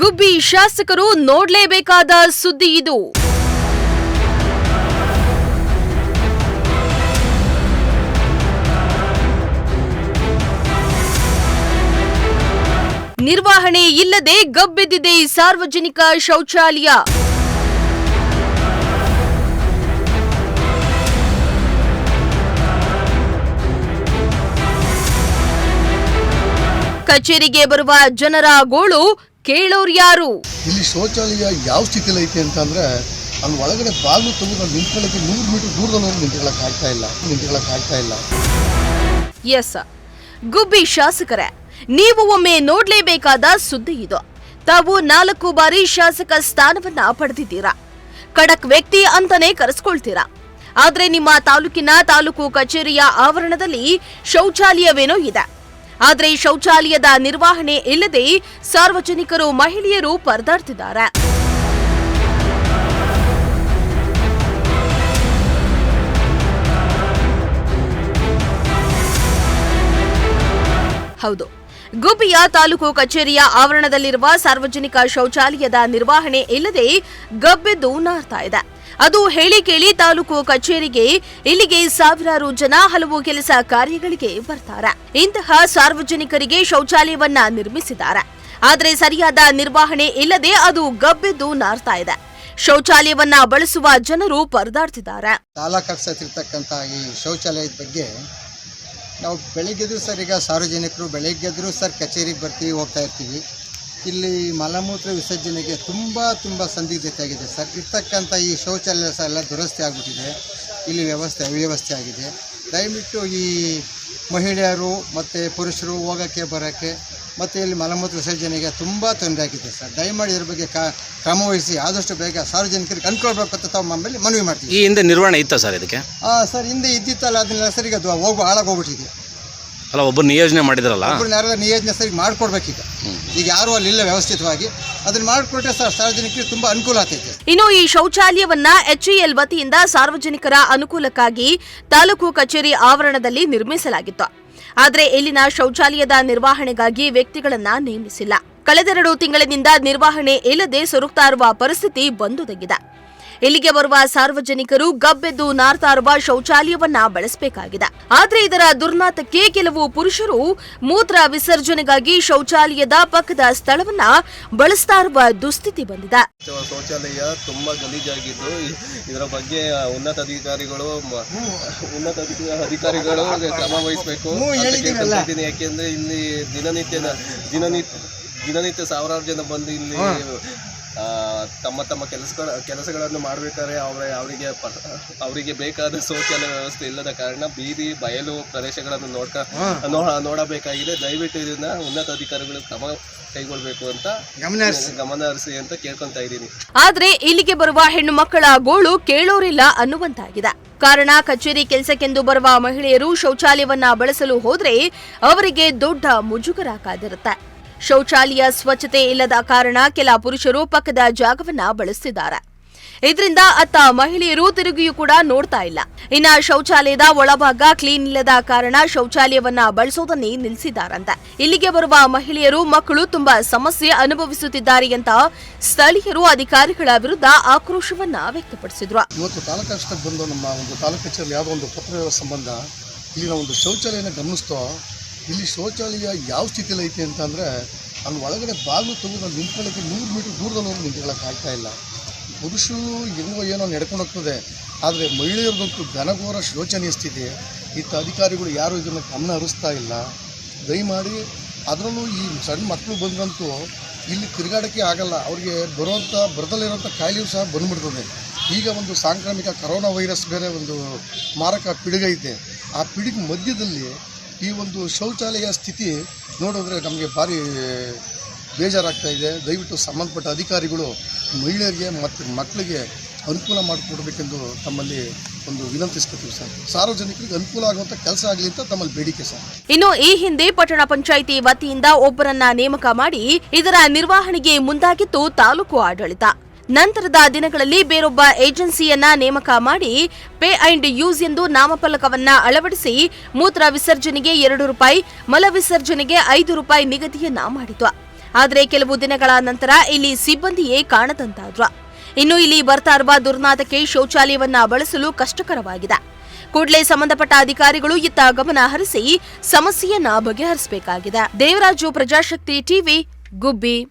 ಗುಬ್ಬಿ ಶಾಸಕರು ನೋಡಲೇಬೇಕಾದ ಸುದ್ದಿ ಇದು. ನಿರ್ವಹಣೆ ಇಲ್ಲದೆ ಗಬ್ಬೆದ್ದಿದೆ ಸಾರ್ವಜನಿಕ ಶೌಚಾಲಯ. ಕಚೇರಿಗೆ ಬರುವ ಜನರ ಗೋಳು ಕೇಳೋರ್ಯಾರು? ಇಲ್ಲಿ ಶೌಚಾಲಯ ಯಾವ ಸ್ಥಿತಿಲಿ ಐತೆ ಅಂತಂದ್ರೆ ಅಲ್ಲಿ ಒಳಗಡೆ ಬಾಗಿಲು ತೆಗೆದು ನಿಂತ್ಕೊಳ್ಳೋಕೆ 100 ಮೀಟರ್ ದೂರದವರೆಗೂ ನಿಂತ್ಕೊಳ್ಳೋಕೆ ಆಗ್ತಾ ಇಲ್ಲ. ಎಸ್, ಗುಬ್ಬಿ ಶಾಸಕರೇ, ನೀವು ಒಮ್ಮೆ ನೋಡ್ಲೇಬೇಕಾದ ಸುದ್ದಿ ಇದು. ತಾವು 4 ಬಾರಿ ಶಾಸಕ ಸ್ಥಾನವನ್ನ ಪಡೆದಿದ್ದೀರಾ. ಖಡಕ್ ವ್ಯಕ್ತಿ ಅಂತಾನೆ ಕರೆಸ್ಕೊಳ್ತೀರಾ. ಆದ್ರೆ ನಿಮ್ಮ ತಾಲೂಕಿನ ತಾಲೂಕು ಕಚೇರಿಯ ಆವರಣದಲ್ಲಿ ಶೌಚಾಲಯವೇನೋ ಇದೆ. ಆದ್ರೆ ಶೌಚಾಲಯದ ನಿರ್ವಹಣೆ ಇಲ್ಲದೆ ಸಾರ್ವಜನಿಕರು, ಮಹಿಳೆಯರು ಪರದಾಡ್ತಿದ್ದಾರೆ. ಹೌದು, ಗುಬ್ಬಿಯ ತಾಲೂಕು ಕಚೇರಿಯ ಆವರಣದಲ್ಲಿರುವ ಸಾರ್ವಜನಿಕ ಶೌಚಾಲಯದ ನಿರ್ವಹಣೆ ಇಲ್ಲದೆ ಗಬ್ಬೆದ್ದು ನಾರ್ತಾ ಇದೆ. ಅದು ಹೇಳಿ ಕೇಳಿ ತಾಲೂಕು ಕಚೇರಿಗೆ ಇಲ್ಲಿಗೆ ಸಾವಿರಾರು ಜನ ಹಲವು ಕೆಲಸ ಕಾರ್ಯಗಳಿಗೆ ಬರ್ತಾರೆ. ಇಂತಹ ಸಾರ್ವಜನಿಕರಿಗೆ ಶೌಚಾಲಯವನ್ನ ನಿರ್ಮಿಸಿದ್ದಾರೆ. ಆದರೆ ಸರಿಯಾದ ನಿರ್ವಹಣೆ ಇಲ್ಲದೆ ಅದು ಗಬ್ಬೆದ್ದು ನಾರ್ತಾ ಇದೆ. ಶೌಚಾಲಯವನ್ನ ಬಳಸುವ ಜನರು ಪರದಾಡ್ತಿದ್ದಾರೆ. ತಾಲೂಕಾಗಿರ್ತಕ್ಕಂಥ ಈ ಶೌಚಾಲಯದ ಬಗ್ಗೆ ನಾವು ಬೆಳಿಗ್ಗೆದ್ರು ಸರ್, ಈಗ ಸಾರ್ವಜನಿಕರು ಬೆಳಿಗ್ಗೆದ್ರು ಸರ್ ಕಚೇರಿಗೆ ಬರ್ತೀವಿ, ಹೋಗ್ತಾ ಇರ್ತೀವಿ. ಇಲ್ಲಿ ಮಲಮೂತ್ರ ವಿಸರ್ಜನೆಗೆ ತುಂಬ ಸಂದಿಗ್ಧತೆ ಆಗಿದೆ ಸರ್. ಇರ್ತಕ್ಕಂಥ ಈ ಶೌಚಾಲಯ ಸಹ ಎಲ್ಲ ದುರಸ್ತಿ ಆಗಿಬಿಟ್ಟಿದೆ. ಇಲ್ಲಿ ಅವ್ಯವಸ್ಥೆ ಆಗಿದೆ. ದಯವಿಟ್ಟು ಈ ಮಹಿಳೆಯರು ಮತ್ತು ಪುರುಷರು ಹೋಗೋಕ್ಕೆ ಬರೋಕ್ಕೆ ಮತ್ತು ಇಲ್ಲಿ ಮಲಮೂತ್ರ ವಿಸರ್ಜನೆಗೆ ತುಂಬ ತೊಂದರೆ ಆಗಿದೆ ಸರ್. ದಯಮಾಡಿ ಇದ್ರ ಬಗ್ಗೆ ಕ್ರಮವಹಿಸಿ ಆದಷ್ಟು ಬೇಗ ಸಾರ್ವಜನಿಕರಿಗೆ ಅನ್ಕೊಳ್ಬೇಕು ಅಂತ ತಾವು ನಮ್ಮಲ್ಲಿ ಮನವಿ ಮಾಡ್ತೀವಿ. ಈ ಹಿಂದೆ ನಿರ್ವಹಣೆ ಇತ್ತಾ ಸರ್ ಇದಕ್ಕೆ? ಸರ್, ಹಿಂದೆ ಇದ್ದಿತ್ತಲ್ಲ, ಅದನ್ನೆಲ್ಲ ಸರ್ ಈಗ ಹಾಳಾಗೋಗ್ಬಿಟ್ಟಿದೆ. ಅಲ್ಲ, ಒಬ್ಬರು ನಿಯೋಜನೆ ಮಾಡಿದ್ರಲ್ಲ, ಒಬ್ಬರು ಯಾರು ನಿಯೋಜನೆ ಸರಿ ಮಾಡ್ಕೊಡ್ಬೇಕೀಗ. ಈಗ ಯಾರು ಅಲ್ಲಿಲ್ಲ ವ್ಯವಸ್ಥಿತವಾಗಿ. ಅದನ್ನ ಮಾಡಿಕೊಟ್ರೆ ಸರ್ ಸಾರ್ವಜನಿಕರಿಗೆ ತುಂಬಾ ಅನುಕೂಲ ಆಗ್ತೈತೆ. ಇನ್ನು ಈ ಶೌಚಾಲಯವನ್ನ HEL ವತಿಯಿಂದ ಸಾರ್ವಜನಿಕರ ಅನುಕೂಲಕ್ಕಾಗಿ ತಾಲೂಕು ಕಚೇರಿ ಆವರಣದಲ್ಲಿ ನಿರ್ಮಿಸಲಾಗಿತ್ತು. ಆದರೆ ಇಲ್ಲಿನ ಶೌಚಾಲಯದ ನಿರ್ವಹಣೆಗಾಗಿ ವ್ಯಕ್ತಿಗಳನ್ನ ನೇಮಿಸಿಲ್ಲ. ಕಳೆದ 2 ತಿಂಗಳಿನಿಂದ ನಿರ್ವಹಣೆ ಇಲ್ಲದೆ ಸೊರಗ್ತಾ ಇರುವ ಪರಿಸ್ಥಿತಿ ಬಂದೊದಗಿದೆ. ಇಲ್ಲಿಗೆ ಬರುವ ಸಾರ್ವಜನಿಕರು ಗಬ್ಬೆದ್ದು ನಾರ್ತಾ ಇರುವ ಶೌಚಾಲಯವನ್ನ ಬಳಸಬೇಕಾಗಿದೆ. ಆದ್ರೆ ಇದರ ದುರ್ನಾತಕ್ಕೆ ಕೆಲವು ಪುರುಷರು ಮೂತ್ರ ವಿಸರ್ಜನೆಗಾಗಿ ಶೌಚಾಲಯದ ಪಕ್ಕದ ಸ್ಥಳವನ್ನ ಬಳಸ್ತಾ ಇರುವ ದುಸ್ಥಿತಿ ಬಂದಿದೆ. ಶೌಚಾಲಯ ತುಂಬಾ ಗಲೀಜಾಗಿದ್ದು ಇದರ ಬಗ್ಗೆ ಉನ್ನತ ಅಧಿಕಾರಿಗಳು ಕ್ರಮ ವಹಿಸಬೇಕು. ಯಾಕೆಂದ್ರೆ ಇಲ್ಲಿ ದಿನನಿತ್ಯ ಸಾವಿರಾರು ಜನ ಬಂದು ಇಲ್ಲಿ ತಮ್ಮ ಕೆಲಸಗಳನ್ನು ಮಾಡಬೇಕಾದ್ರೆ ಅವರಿಗೆ ಬೇಕಾದ ಶೌಚಾಲಯ ವ್ಯವಸ್ಥೆ ಇಲ್ಲದ ಕಾರಣ ಬೀದಿ ಬಯಲು ಪ್ರದೇಶಗಳನ್ನು ನೋಡಬೇಕಾಗಿದೆ. ದಯವಿಟ್ಟು ಇದನ್ನ ಉನ್ನತ ಅಧಿಕಾರಿಗಳು ಕ್ರಮ ಕೈಗೊಳ್ಳಬೇಕು ಅಂತ ಗಮನ ಹರಿಸಿ ಅಂತ ಕೇಳ್ಕೊಂತ ಇದ್ದೀನಿ. ಆದ್ರೆ ಇಲ್ಲಿಗೆ ಬರುವ ಹೆಣ್ಣು ಮಕ್ಕಳ ಗೋಳು ಕೇಳೋರಿಲ್ಲ ಅನ್ನುವಂತಾಗಿದೆ. ಕಾರಣ, ಕಚೇರಿ ಕೆಲಸಕ್ಕೆಂದು ಬರುವ ಮಹಿಳೆಯರು ಶೌಚಾಲಯವನ್ನ ಬಳಸಲು ಹೋದ್ರೆ ಅವರಿಗೆ ದೊಡ್ಡ ಮುಜುಗರ ಕಾದಿರುತ್ತೆ. ಶೌಚಾಲಯ ಸ್ವಚ್ಛತೆ ಇಲ್ಲದ ಕಾರಣ ಕೆಲ ಪುರುಷರು ಪಕ್ಕದ ಜಾಗವನ್ನ ಬಳಸುತ್ತಿದ್ದಾರೆ. ಇದರಿಂದ ಅತ್ತ ಮಹಿಳೆಯರು ತಿರುಗಿಯೂ ಕೂಡ ನೋಡ್ತಾ ಇಲ್ಲ. ಇನ್ನ ಶೌಚಾಲಯದ ಒಳಭಾಗ ಕ್ಲೀನ್ ಇಲ್ಲದ ಕಾರಣ ಶೌಚಾಲಯವನ್ನ ಬಳಸೋದನ್ನೇ ನಿಲ್ಲಿಸಿದ್ದಾರಂತೆ. ಇಲ್ಲಿಗೆ ಬರುವ ಮಹಿಳೆಯರು, ಮಕ್ಕಳು ತುಂಬಾ ಸಮಸ್ಯೆ ಅನುಭವಿಸುತ್ತಿದ್ದಾರೆ ಅಂತ ಸ್ಥಳೀಯರು ಅಧಿಕಾರಿಗಳ ವಿರುದ್ಧ ಆಕ್ರೋಶವನ್ನ ವ್ಯಕ್ತಪಡಿಸಿದ್ರು. ಇವತ್ತು ತಾಲೂಕಾಷ್ಟಕ್ಕೆ ಬಂದು ನಮ್ಮ ಒಂದು ತಾಲೂಕು ಕಚೇರಿ ಯಾವುದೋ ಒಂದು ಪತ್ರ ಸಂಬಂಧ ಇಲ್ಲಿನ ಒಂದು ಶೌಚಾಲಯನ ಗಮನಿಸ್ತೋ, ಇಲ್ಲಿ ಶೌಚಾಲಯ ಯಾವ ಸ್ಥಿತಿಲಿ ಐತೆ ಅಂತಂದರೆ ಅಲ್ಲಿ ಒಳಗಡೆ ಬಾಗಿಲು ತೆಗೆದು ನಿಂತ್ಕೊಳ್ಳೋಕ್ಕೆ 100 ಮೀಟರ್ ದೂರದವರೆಗೂ ನಿಂತ್ಕೊಳ್ಳೋಕೆ ಆಗ್ತಾ ಇಲ್ಲ. ಪುರುಷರು ಹೆಂಗೋ ಏನೋ ನಡ್ಕೊಂಡು ಹೋಗ್ತದೆ. ಆದರೆ ಮಹಿಳೆಯರಿಗಂತೂ ಘನಘೋರ ಶೋಚನೀಯ ಸ್ಥಿತಿ. ಇತ್ತ ಅಧಿಕಾರಿಗಳು ಯಾರೂ ಇದನ್ನು ಗಮನ ಹರಿಸ್ತಾ ಇಲ್ಲ. ದಯಮಾಡಿ ಅದರಲ್ಲೂ ಈ ಸಣ್ಣ ಮಕ್ಕಳು ಬಂದ್ರಂತೂ ಇಲ್ಲಿ ತಿರುಗಾಡೋಕ್ಕೆ ಆಗಲ್ಲ. ಅವ್ರಿಗೆ ಬರದಲ್ಲಿರೋಂಥ ಕಾಯಿಲೆಯೂ ಸಹ ಬಂದ್ಬಿಡ್ತದೆ. ಈಗ ಒಂದು ಸಾಂಕ್ರಾಮಿಕ ಕರೋನಾ ವೈರಸ್ ಬೇರೆ ಒಂದು ಮಾರಕ ಪಿಡುಗೈತೆ. ಆ ಪಿಡುಗು ಮಧ್ಯದಲ್ಲಿ ಈ ಒಂದು ಶೌಚಾಲಯ ಸ್ಥಿತಿ ನೋಡಿದ್ರೆ ನಮಗೆ ಭಾರಿ ಬೇಜಾರಾಗ್ತಾ ಇದೆ. ದಯವಿಟ್ಟು ಸಂಬಂಧಪಟ್ಟ ಅಧಿಕಾರಿಗಳು ಮಹಿಳೆಯರಿಗೆ ಮತ್ತು ಮಕ್ಕಳಿಗೆ ಅನುಕೂಲ ಮಾಡಿಕೊಡ್ಬೇಕೆಂದು ತಮ್ಮಲ್ಲಿ ಒಂದು ವಿನಂತಿಸ್ಕೊತೀವಿ ಸರ್. ಸಾರ್ವಜನಿಕರಿಗೆ ಅನುಕೂಲ ಆಗುವಂಥ ಕೆಲಸ ಆಗಲಿ ಅಂತ ತಮ್ಮಲ್ಲಿ ಬೇಡಿಕೆ ಸರ್. ಇನ್ನು ಈ ಹಿಂದೆ ಪಟ್ಟಣ ಪಂಚಾಯಿತಿ ವತಿಯಿಂದ ಒಬ್ಬರನ್ನ ನೇಮಕ ಮಾಡಿ ಇದರ ನಿರ್ವಹಣೆಗೆ ಮುಂದಾಗಿತ್ತು ತಾಲೂಕು ಆಡಳಿತ. ನಂತರದ ದಿನಗಳಲ್ಲಿ ಬೇರೊಬ್ಬ ಏಜೆನ್ಸಿಯನ್ನ ನೇಮಕ ಮಾಡಿ ಪೇ ಅಂಡ್ ಯೂಸ್ ಎಂದು ನಾಮಫಲಕವನ್ನ ಅಳವಡಿಸಿ ಮೂತ್ರ ವಿಸರ್ಜನೆಗೆ 2 ರೂಪಾಯಿ, ಮಲ ವಿಸರ್ಜನೆಗೆ 5 ರೂಪಾಯಿ ನಿಗದಿಯನ್ನ ಮಾಡಿತು. ಆದರೆ ಕೆಲವು ದಿನಗಳ ನಂತರ ಇಲ್ಲಿ ಸಿಬ್ಬಂದಿಯೇ ಕಾಣದಂತಾದ್ರು. ಇನ್ನು ಇಲ್ಲಿ ಬರ್ತಾ ಇರುವ ದುರ್ನಾದಕ್ಕೆ ಶೌಚಾಲಯವನ್ನ ಬಳಸಲು ಕಷ್ಟಕರವಾಗಿದೆ. ಕೂಡಲೇ ಸಂಬಂಧಪಟ್ಟ ಅಧಿಕಾರಿಗಳು ಇತ್ತ ಗಮನ ಹರಿಸಿ ಸಮಸ್ಯೆಯನ್ನ ಬಗೆಹರಿಸಬೇಕಾಗಿದೆ. ದೇವರಾಜು, ಪ್ರಜಾಶಕ್ತಿ ಟಿವಿ, ಗುಬ್ಬಿ.